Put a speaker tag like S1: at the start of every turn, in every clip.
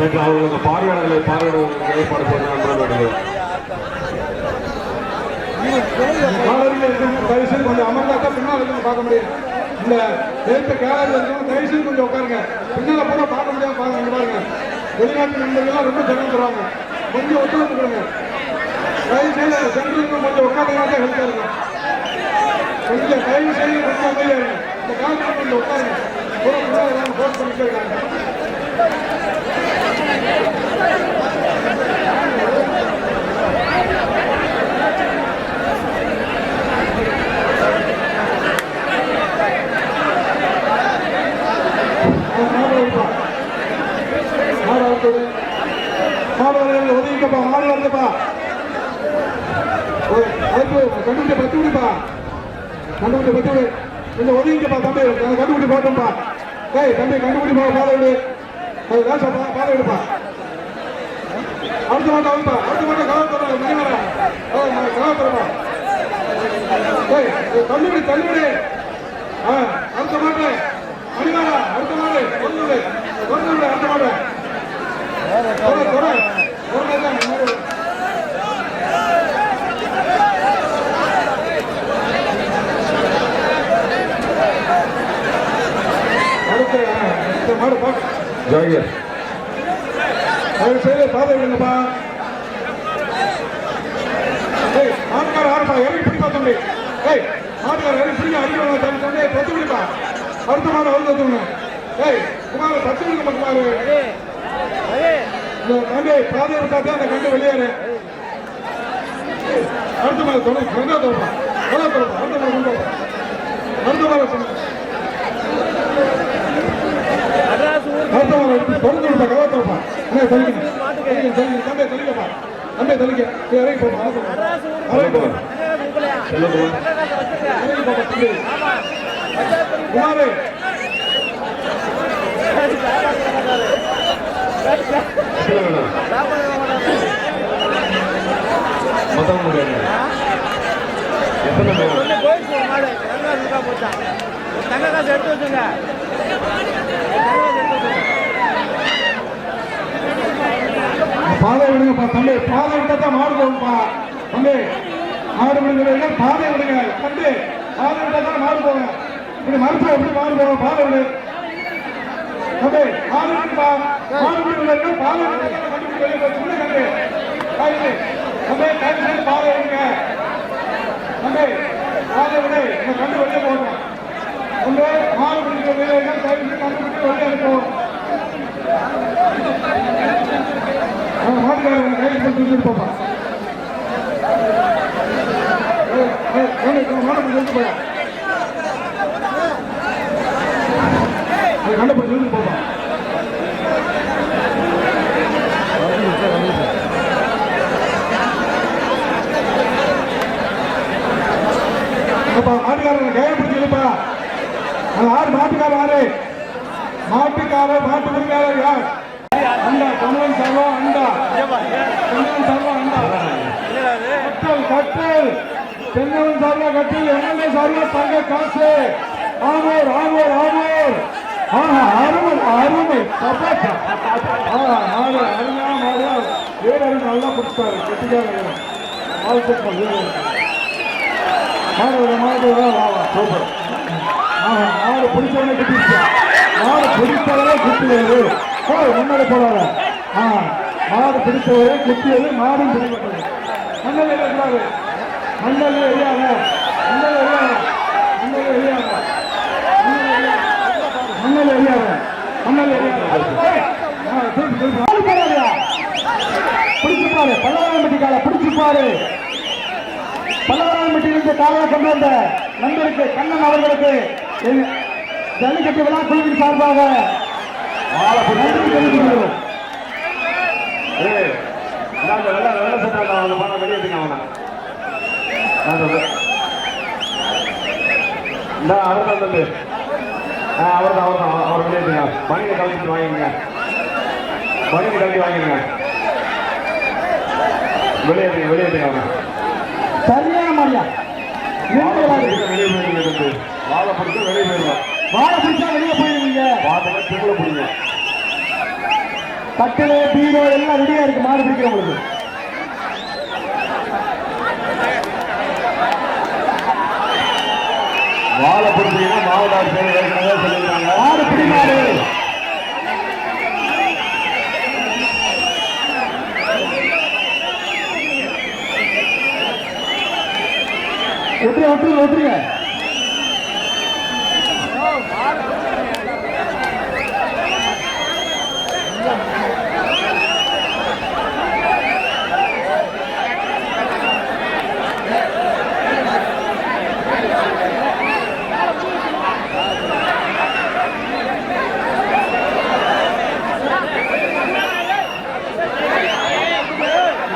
S1: அவங்களுக்கு பார்வையாளர்களை ஏற்பாடு பண்ண
S2: தயவுசெய்து கொஞ்சம் அமர்ந்தாக்கா பின்னால் பார்க்க முடியும். இந்த எழுத்து கேலரியில் இருக்கணும், தயவுசெய்து கொஞ்சம் உட்காருங்க. பின்னால போனா பார்க்க முடியாம பாருங்க. வெளிநாட்டு நண்பர்கள்லாம் ரொம்ப சிரமம் தருவாங்க. கொஞ்சம் ஒத்துழைப்பு கொடுங்க. தயவுசெய்து சென்ட்ரலுக்கு கொஞ்சம் உட்காந்துனா ஹெல்த்தாக இருக்கும். கொஞ்சம் தயவுசெய்து கொஞ்சம் அமைதியாக இருங்க. இந்த காலத்தில் கொஞ்சம் உட்காருங்க. போஸ்ட் பண்ணிட்டே இருக்காங்க. மாணவர்கள் ஒதுங்கிக்கப்பா, மாடு வருதுப்பா, கண்டுபிடி பத்து விடுப்பா, கண்டுபிடி பத்து விடு, கொஞ்சம் ஒதுங்கிக்கப்பா தம்பி, கண்டுபிடி போட்டோம்ப்பா. ஏய் தம்பி கண்டுபிடி போ, பாதை விடு, பாதை விடுப்பா. அடுத்த மாட்டம் வந்துப்பா, அடுத்த மாட்டம் கலாத்துறா, மணிவரா கலாத்துறப்பா. ஏய் தள்ளுபடி தள்ளுபடி, அடுத்த மாட்டம் மணிவரா, அடுத்த மாடு தொடர்ந்து அடுத்த மாடு பாதை விடுங்கப்பா. மாட்டுக்கார ஆறுப்பா, இறங்கி பிடிப்பா தம்பி. மாட்டுக்கார இறங்கி பிடிக்க அடிக்க தம்பி, பத்து விடுப்பா. அடுத்த மாடு வந்து குமார் பத்து விடுங்க குமார். கண்டு பாதையை விட்டாதான் அந்த கண்டு வெளியேறு. அடுத்த மாடு தொடரும், அடுத்த மாடு தொடர்ந்து கலாத்தரப்பா. தம்பி தெளிக்கப்பா, தம்பி தெளிக்க இறங்கி போப்பா. குமாரு பாதை விடுங்கப்பா தம்பி, பாதை விட்டா மாடு போகும்பா தம்பி. மாடு விடுங்க, பாதை விடுங்க தம்பி, பாதை விட்டா மாடு போங்க. இப்படி மறுப்பு எப்படி மாடு போங்க, பாதை விடு தம்பி. மாடு விடுப்பா, மாடு விடுங்க, பாதை விடுங்க தம்பி. பாதை விடுங்க தம்பி, பாதை விடு, இந்த கண்டு வெளியே போகணும். ஒன்று மாடு பிடிக்க வெளியே கண்டு பிடிக்க வெளியே இருக்கும். மாட்டுக்காரங்க கையில் கொடுத்து போப்பா. மாடு பிடிச்சி போயா, கண்டு பிடிச்சி போப்பா. மாட்டுக்காரங்க கையை பிடிச்சி இழுப்பா. அது ஆறு மாட்டுக்காரர், ஆறு மாட்டுக்காரர், மாட்டு உரிமையாளர் யார்? அண்டா தமிழன் சர்வம், அண்டா தென்னவன் சர்வம், அண்டா கட்டல் கட்டல், தென்னவன் சர்வ கட்டில், எம்எல்ஏ சர்வ தங்க காசு. ஆமூர் ஆமூர் ஆமூர், அருமை அருமை அருமையா மாடு. வீரர் நல்லா பிடிச்சாரு, கெட்டிக்கார வாழ்த்துக்கள் வீரர். மாடு சூப்பர். மாடு பிடிச்சவனே குட்டிச்சா, மாடு பிடித்தவரே குட்டியது. முன்னாடி போறாரு, மாடு பிடித்தவரே குட்டியது, மாடும் பிடிப்பட்டது. மண்ணல் எறியாத, மண்ணல் எறியாத, மண்ணல் எறியாத, மண்ணல் எறியாத, மண்ணல் எறியாத, மண்ணல் எறியாத. பிடிச்சுப்பாரு, பல்லவராம்பட்டிக்கால பிடிச்சுப்பாரு. பல்லவராம்பட்டியிலிருந்து காலையில் கொண்டு வந்த நண்பருக்கு கண்ணன் அவர்களுக்கு ஜல்லிக்கட்டு விழா குழுவின் சார்பாக நன்றி தெரிவிக்கிறோம்.
S1: அவர் வெளியேற்றுங்க, மணியை கலந்து வாங்கிங்க, மணியை கலந்து வாங்கிங்க, வெளியேற்றுங்க அவங்க.
S2: சரியான மாதிரியா
S1: வெளியே போயிருங்க, வாழை பிடிச்சா வெளியே போயிருங்க,
S2: வாழை பிடிச்சா வெளியே போயிருவீங்க,
S1: வாழை திரும்ப பிடிங்க.
S3: கட்டிலு பீரோ எல்லாம் ரெடியா இருக்கு மாடு பிடிக்கிறவங்களுக்கு.
S1: வாழை பிடிச்சீங்கன்னா மாவட்ட ஆட்சியர் ஏற்கனவே சொல்லியிருக்காங்க.
S3: மாடு பிடி மாடு. ஒட்டுங்க.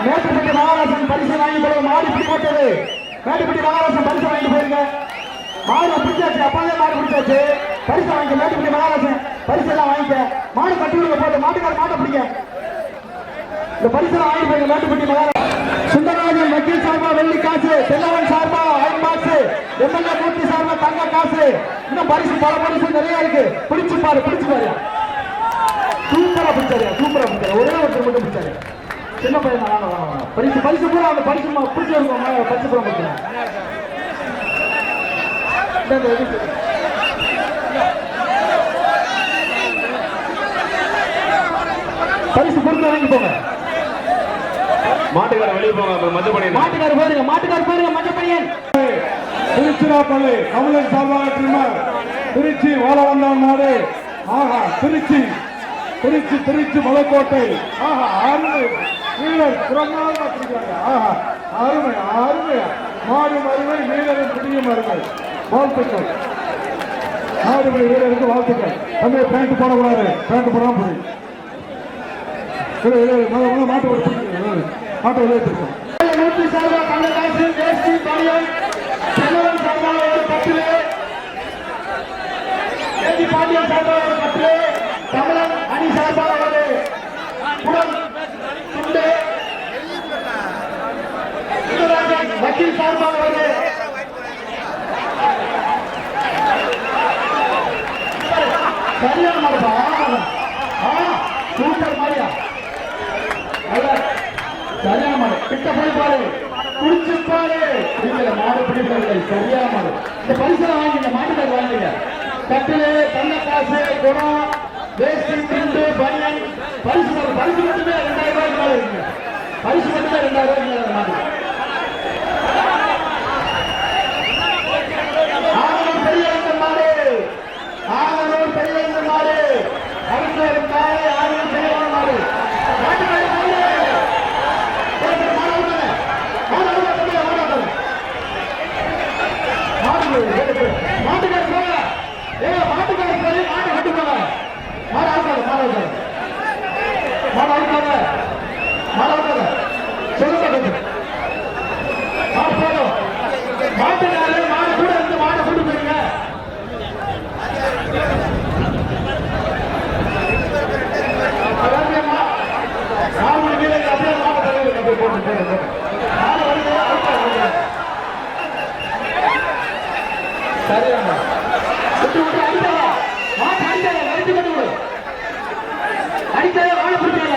S3: மேட்டுப்பட்டி மகாராசன் பரிசு வாங்கி போடுற மாடு பிடி போட்டது. மேட்டுப்பட்டி மகாராசன் பரிசு வாங்கி போயிருங்க. மாடு பிடிச்சாச்சு, அப்பாவே மாடு பிடிச்சாச்சு. பரிசு வாங்கிக்க மேட்டுப்பட்டி மகாராசன் பரிசு எல்லாம் வாங்கிக்க. மாடு கட்டி விடுங்க போட்டு மாட்டுக்கார மாட்டை பிடிக்க. இந்த பரிசு எல்லாம் வாங்கி போயிருங்க மேட்டுப்பட்டி மகாராசன். சுந்தரராஜன் வக்கீல் சார்பா வெள்ளி காசு, செல்லவன் சார்பா அயன் பாக்ஸ், எம்எல்ஏ மூர்த்தி சார்பா தங்க காசு. இன்னும் பரிசு பல பரிசு நிறைய இருக்கு. பிடிச்சு பாரு. சூப்பரா பிடிச்சாரு. ஒரே ஒருத்தர் மட்டும் பிடிச்சாரு. சின்ன பையன் பரிசு பூரா அந்த பரிசு பிடிச்சி வருவாங்க. பரிசு பூரா பிடிக்கிறேன். பரிசு பொறுத்து வாங்கி போங்க.
S1: மாட்டுக்கார வெளியே போங்க.
S3: மாட்டுக்கார போயிருங்க. மஞ்சப்பையன்
S2: திருச்சிராப்பள்ளி கமலன் சார்பாக திருச்சி ஓல வந்தான் மாடு. ஆஹா திருச்சி மலைக்கோட்டை. ஆஹா அருமை வீரர் பிரமாதமா பிடிக்கிறாங்க. ஆஹா அருமை மாடு அருமை வீரரின் பிடியும் அருமை. வாழ்த்துக்கள் மாடுபடி வீரருக்கு வாழ்த்துக்கள். தம்பி பேண்ட் போடக்கூடாது. பேண்ட் போடாம போய் மாட்டு விளையாட்டுருக்கோம்.
S3: மூர்த்தி சார்பா தங்க காசு, தேசி பாண்டியன், செல்வன் சார்பா ஒரு கட்டிலு, தேசி பாண்டியன் சார்பா ஒரு கட்டிலு, கமலன் அணி சார்பா ஒரு குடம் துண்டு, சுந்தரராஜன் வக்கீல் சார்பா ஒரு சரியான மாடுப்பா. சூப்பர் மாடியா. சரியான மாடு. கிட்ட போய் பாரு, குடிச்சு பாரு. மாடு பிடிக்கவில்லை. சரியான மாடு. இந்த பரிசு வாங்கிங்க. மாட்டுக்கார வாங்கிங்க. கட்டிலு, தங்க காசு, குடம், வேஷ்டி, துண்டு, பனியன். பரிசு மட்டுமே 2000 ரூபாய்க்கு மேல இருக்குங்க. பரிசு மட்டுமே 2000 ரூபாய்க்கு மேல மாடு. ஆனூர் பெரிய மாடு. அடுத்த காலை ஆனூர் பெரிய மாடு. மாட்டுக்கார சரியான அடிக்காத வாழ பிடிக்காத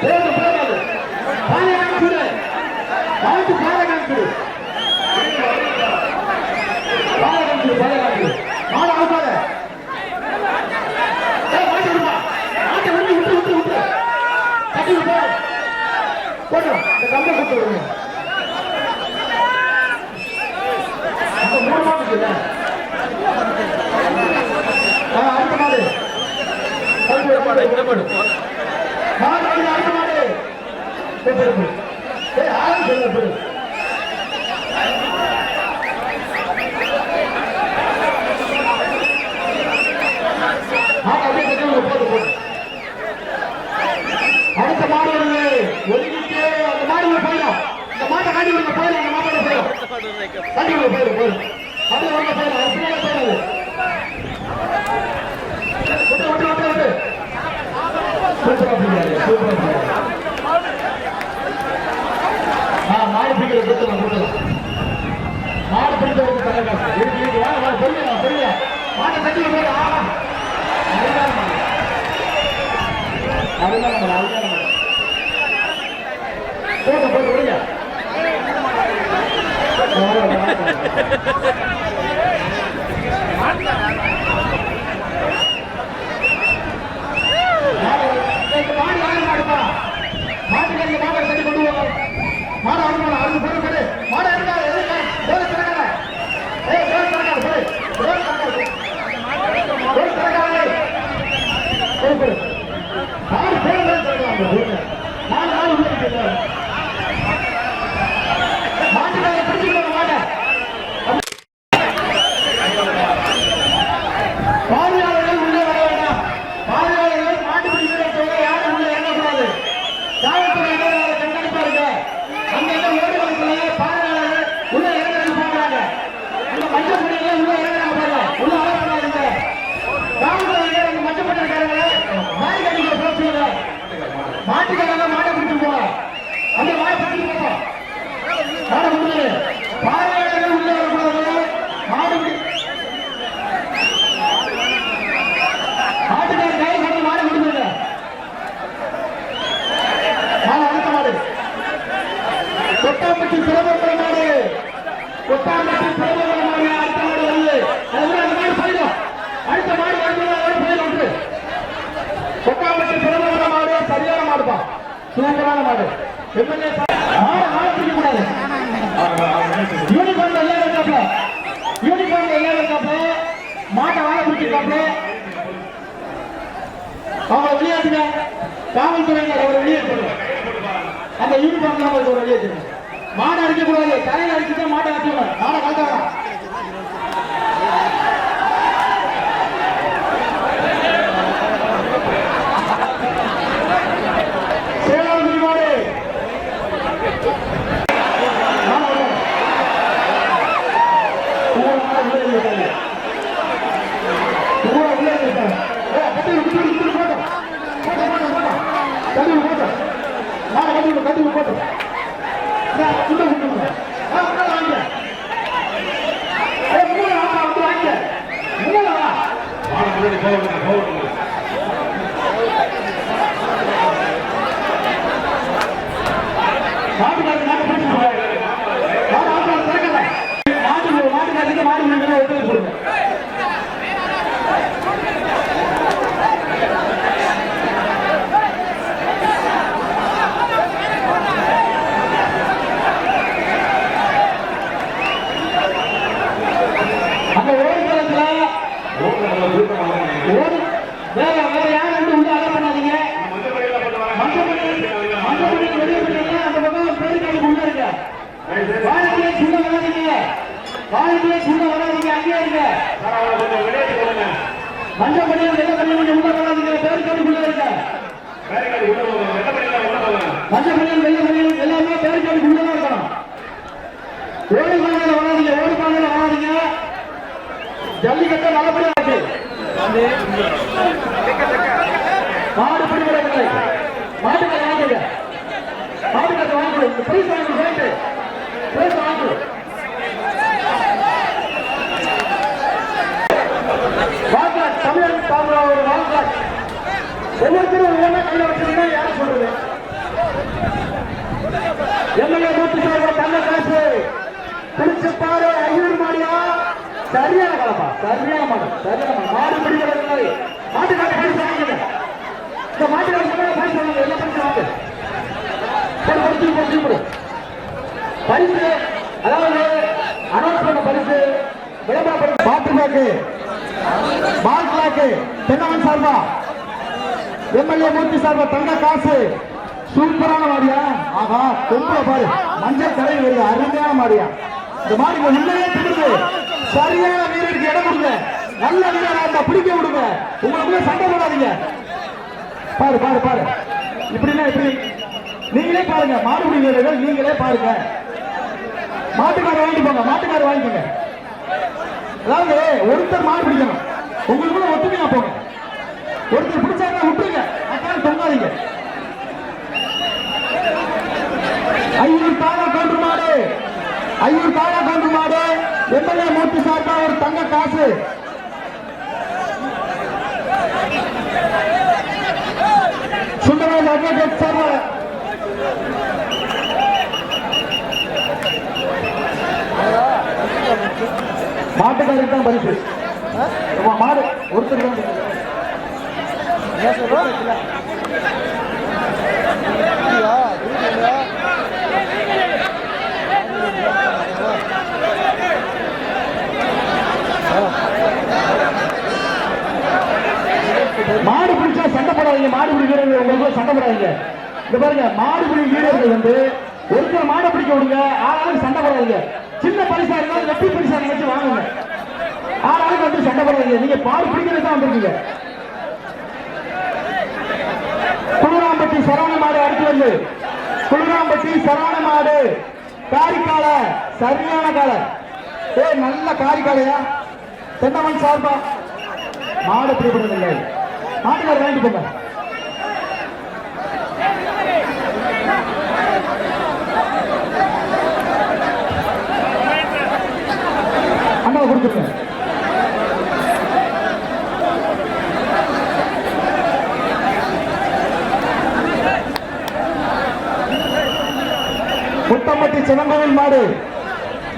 S3: போது போகாது. பாலகாடு மாட்டு பாலகாடு மாடு அவுக்காத. மாட்டு விடுமா. மாட்டை வந்து விட்டு கட்டி போட்டோம். இந்த கம்பை கொடுத்து விடுங்க. அந்த 3 மாட்டுக்கு இல்லை. அடுத்த மாடு அடுத்த மாடு ஒதுக்கிட்டு அந்த மாடு போயிடும். இந்த மாட்டை காட்டி விடுங்க. போயிடும். அந்த மாட்டோட போயிடும். காட்டி விடுங்க. போயிடும். அப்படியே வந்து போயிடும். மாடு பிடிக்கிற மாடு பிடிக்கிறதுக்கு மாட்டை கட்டி போயிடும். அதுதான் நம்ம போட்டு போட்டு விடுங்க. பார்வையாளர்கள் உள்ளே வர வேண்டாம். பார்வையாளர்கள் மாட்டுப்பிடி வீரர் தொகை யாரும் உள்ளே இறங்கக்கூடாது. காவல்துறை கண்காணிப்பா இருக்கு. அங்க என்ன ஓடி வளர்க்கல பார்வையாளர்கள் உள்ளே இறங்கி பாக்குறாங்க. அந்த மஞ்சள் பணியில உள்ள இறங்குறாங்க பாருங்க. உள்ள ஆளப்படாதுங்க. காவல்துறை அந்த மஞ்சள் பணி இருக்காங்க. மாடி கட்டிக்கிற பிரச்சனை மாட்டுக்காரங்க மாட்டை பிடிச்சு போங்க. அந்த மாடை பிடிச்சு போங்க. மாடை முடிஞ்சு பார்வையாளர்கள் உள்ளே வரக்கூடாது. மாடு மாட்டுக்கார கை பண்ணி மாடு முடிஞ்சுங்க. அடுத்த மாடு கொட்டாம்பட்டி சிறப்பு மாடு. கொட்டாம்பட்டி சிறப்பு மாடு அடுத்த மாடு வருது. அதுல அந்த மாடு போயிடும். அடுத்த மாடு போயிடும். கொட்டாம்பட்டி சிறப்பு மாடு சரியான மாடுப்பா. சூப்பரான மாடு. எம்எல்ஏ மாடு பிடிக்க கூடாது. யூனிஃபார்ம் எல்லாம் இருக்காப்ல. யூனிஃபார்ம் எல்லாம் இருக்காப்ல. மாட்டை வாழ பிடிச்சிருக்காப்ல. அவங்க வெளியேற்றுங்க. காவல்துறையினர் அவர் வெளியேற்றுங்க. அந்த யூனிஃபார்ம் அவருக்கு ஒரு வெளியேற்றுங்க. மாடை அடிக்க கூடாது. தலையில் அடிச்சுட்டா மாட்டை அடிச்சுங்க. மாடை கலத்தாங்க. சேலம் மாடு ஜல்லிக்கட்டு நல்லபடியா மாடு பிடிவிடவில்லை. மாட்டுக்கட்டு வாங்குங்க. மாட்டுக்கட்டு வாங்க. பிரைஸ் வாங்க. பிரைஸ் வாங்க. வாங்கலாம். தமிழன் தாமரா ஒரு வாங்கலாம். ஒவ்வொருத்தரும் ஒவ்வொன்றா கையில் வச்சிருந்தா யாரும் சொல்றது. எம்எல்ஏ மூர்த்தி சார் தங்க காசு திருச்சிப்பாறு ஐயூர் மாடியா. சரியான கலப்பா. சரியான மாடு. சரியான மாடு. மாடு பிடிவிடவில்லை. மாட்டுக்காட்டு பரிசு வாங்குங்க. இந்த மாட்டுக்காட்டு பரிசு வாங்க. எல்லா பரிசு வாங்க. பரிசு அதாவது அனௌன்ஸ் பண்ண பரிசு விளம்பரப்படும் பாட்டுக்கு பால்கிளாக்கு தென்னவன் சார்பா எம்எல்ஏ மூர்த்தி சார்பா தங்க காசு. சூப்பரான மாடியா. ஆஹா கொம்புல பாரு மஞ்சள் தலை வருது. அருமையான மாடியா. இந்த மாடு உள்ளே பிடிக்குது. சரியான வீரருக்கு இடம் கொடுங்க. நல்ல வீரர் அந்த பிடிக்க விடுங்க. உங்களுக்குள்ள சண்டை போடாதீங்க. பாரு பாரு பாரு. இப்படின்னா எப்படி நீங்களே பாருங்க. மாடுபிடி வீரர்கள் நீங்களே பாருங்க. மாட்டுக்கார வாங்கி போங்க. மாட்டுக்கார வாங்கிக்கோங்க. அதாவது ஒருத்தர் மாடு பிடிக்கணும். உங்களுக்குள்ள ஒத்துமையா போங்க. ஒருத்தர் பிடிச்சாங்க விட்டுருங்க. அதான் தொங்காதீங்க. ஐயூர் தாரா கவுண்டர் மாடு. ஐயூர் தாரா கவுண்டர் மாடு எம்எல்ஏ மூர்த்தி சார்பா ஒரு தங்க காசு. மாட்டுக்காரருக்கு தான் பரிசு. மாடு ஒருத்தர் தான். மாடு பிடிச்சா சண்டை போடாதீங்க. மாடுபிடி வீரர்கள் உங்களுக்கு சண்டை போடாதீங்க. இந்த பாருங்க, மாடுபிடி வீரர்கள் வந்து ஒருத்தர் மாடை பிடிக்க விடுங்க, ஆளாளுக்கு சண்டை போடாதீங்க. சின்ன பரிசா இருந்தாலும் வெட்டி பரிசா நினைச்சு வாங்குங்க. ஆளாளுக்கு வந்து சண்டை போடாதீங்க. நீங்க மாடு பிடிக்கிறது தான் வந்திருக்கீங்க. குளிராம்பட்டி சரவண மாடு அடுத்து வந்து குளிராம்பட்டி சரவண மாடு காரிக்கால சரியான கால. நல்ல காரிக்காலையா தென்னவன் சார்பா மாடு பிடிப்பதில்லை. மாட்டுக்கார வாங்கிட்டு போங்க. அண்ணா கொடுத்துருங்க. முத்தம்பட்டி சிவங்கோவில் மாடு.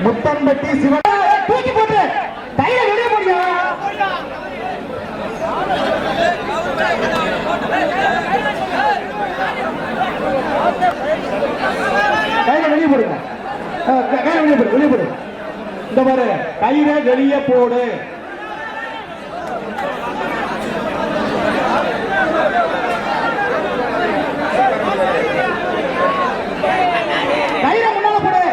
S3: முத்தம்பட்டி சிவன் தூக்கி போட்டு கையில வெளியே போடுங்க. கையில வெளியே போடுங்க. கையில வெளியே போடு, வெளியே போடு. இந்த மாதிரி கையில வெளியே போடு. கையில முன்னால போடு.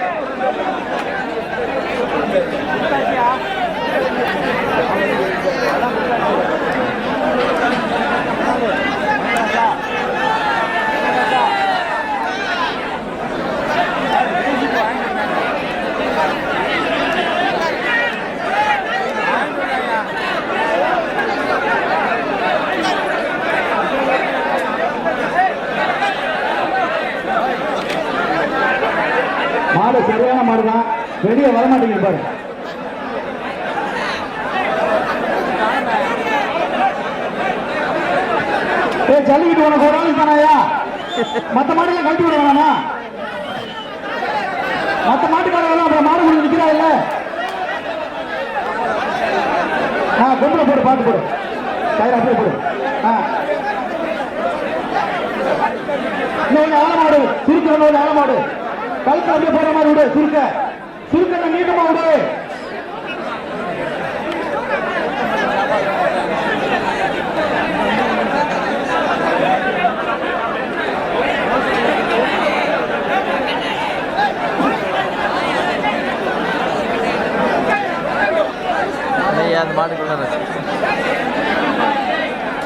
S3: மாடு சரியான மாடுதான், வெளியே வரமாட்டேங்குது பாரு. ஜல்லிக்கிட்டு உனக்கு ஒரு ஆள் தானாயா? மற்ற மாடுலாம் கழட்டி விட வேணாமா? மற்ற மாட்டுக்காரங்க அப்புறம் மாடு கொண்டு நிற்கிறாங்கல்ல. பொம்பளை போடு, பாட்டு போடு, கயிறு அப்படியே போடு. இன்னொன்று ஆலமாடு சுருக்க, இன்னொன்று ஆலமாடு கழுத்து அப்படியே போற மாதிரி விடு. சுருக்க சுருக்க நீட்டமா விடு.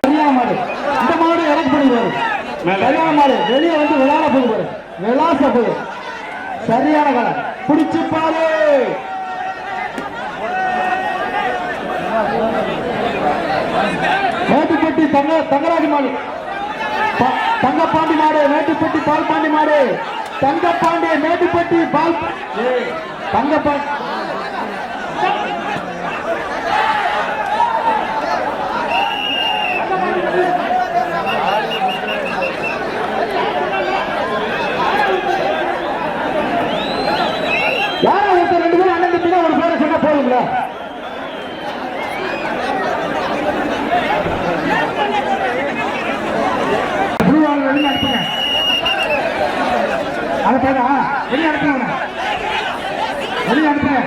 S3: சரியான மாடு. இந்த மாடு இறக்கு பண்ணிடுவாரு. சரியான மாடு வெளியே வந்து விளாட போகுது, விளாச போகுது. சரியான காலம் பிடிச்சு பாரு. மேட்டுப்பட்டி தங்கராஜி மாடு, தங்கப்பாண்டி மாடு, மேட்டுப்பட்டி பால்பாண்டி மாடு, தங்கப்பாண்டி மேட்டுப்பட்டி பால் தங்கப்பாண்டி. யாரா ஒருத்தர் ரெண்டு பேரும் அண்ணன் தம்பினா ஒரு பேரை சொன்னா போதுங்களா? வெளியே அனுப்புங்க. அதை பேரா வெளியே அனுப்புங்க. வெளியே அனுப்புங்க.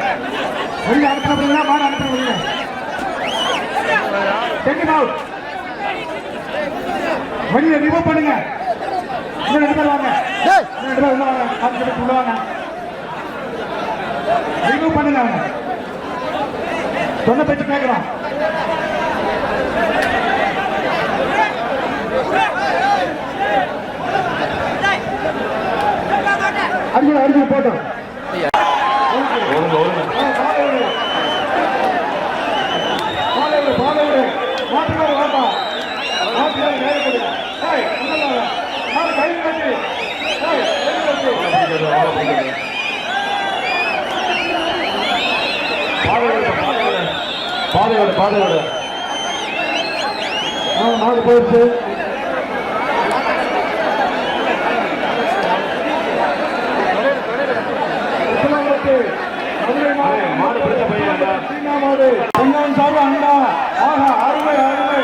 S3: வெளியே அனுப்புறீங்களா? மாடு அனுப்புறீங்க. வெளியே ரிமூவ் பண்ணுங்க. இன்னும் 2 பேர் வாங்க. 2 பேர் உள்ள வாங்க. உள்ள வாங்க. ரிமூவ் பண்ணுங்க. அவங்க சொன்ன பேச்சு கேட்கலாம். அடிச்சு போட்டோம். பாதையோட மாடு போயிடுச்சு. மாடு பிடிச்ச பையன்
S2: மாடு பொங்கல் சார்பா அண்ணா ஆஹா அருமை அருமை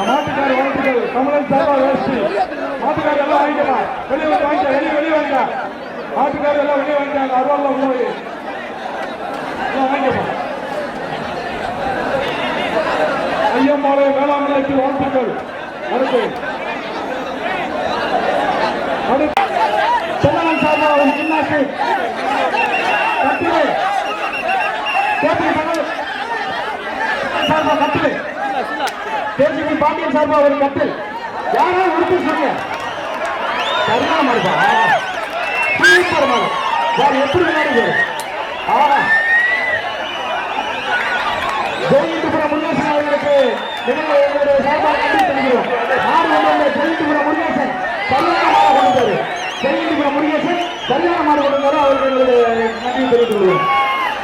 S2: மாட்டுக்கார வாழ்த்துக்கள் கமலன் சார்பா வேஷ்டி மாட்டுக்கார எல்லாம் வாங்கிக்கலாம் வெளியே வந்து வாங்கிக்க வெளியே வாங்க மாட்டுக்கார எல்லாம் வெளியே வாங்கிட்டாங்க அருவாள் போய் எல்லாம் வாங்கிக்கலாம் ஐயம்மாளை வேளாண்மைக்கு வாழ்த்துக்கள் அடுத்து
S3: செல்லவன் சார்பா ஒரு ஜிம்னாஸ்டிக் கட்டிலே சார்பா கட்டிலே கேசிபி பாண்டியன் சார்பா ஒரு கட்டில் யாராவது உடுத்து சொல்லுங்க சரியான மாடுப்பா சூப்பர் மாடு யார் எப்படி விளையாடுது ஆஹா ஜெயிந்துபுரம் முருகேசன் அவர்களுக்கு எங்களுடைய சார்பாக நன்றி தெரிவிக்கிறோம் மாடு ஜெயிந்துபுரம் முருகேசன் சரியான மாடு கொடுத்தாரு ஜெயிந்துபுரம் முருகேசன் சரியான மாடு கொடுத்தாரு அவருக்கு எங்களுடைய நன்றி தெரிவித்துக் கொள்வோம்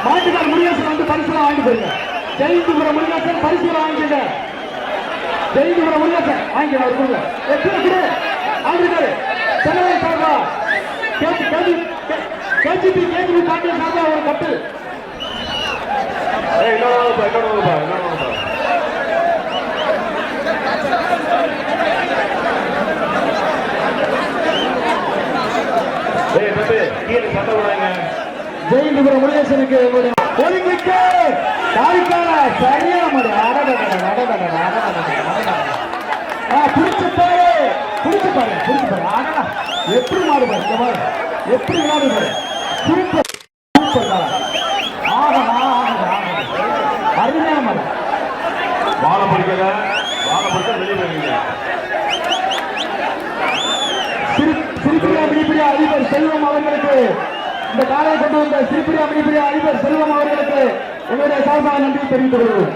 S3: மாட்டுக்கார் முருகேசன் வந்து பரிசுலாம் வாங்கி போயிருங்க ஜெயிந்துபுரம் முருகேசன் பரிசுலாம் வாங்கிக்க ஜெயிந்துபுரம் முருகேசன் வாங்கிக்க அவர் கொடுங்க எப்படி ஆண்டிருக்காரு செலவன் சார்பா கேஜிபி பாண்டியன் சார்பா ஒரு கட்டு ஜெயிந்துபுரம் முருகேசனுக்கு ஒதுங்கிட்டு தாரிக்கால சரியான மாடு பிடிச்சு பாரு எப்படி மாடு பாரு இந்த மாதிரி எப்படி விளையாடு பாரு சூப்பர் சூப்பர் அருமையான மாடு
S1: வாழை பிடிக்கல வெளியே போயிருக்கீங்க
S3: சிரிப்பிரியா மினிப்பிரியா அதிபர் செல்வம் அவர்களுக்கு இந்த காலையை கொண்டு வந்த சிரிப்பிரியா மினிப்பிரியா அதிபர் செல்வம் அவர்களுக்கு எங்களுடைய சார்பாக நன்றி தெரிவித்துக் கொள்வோம்.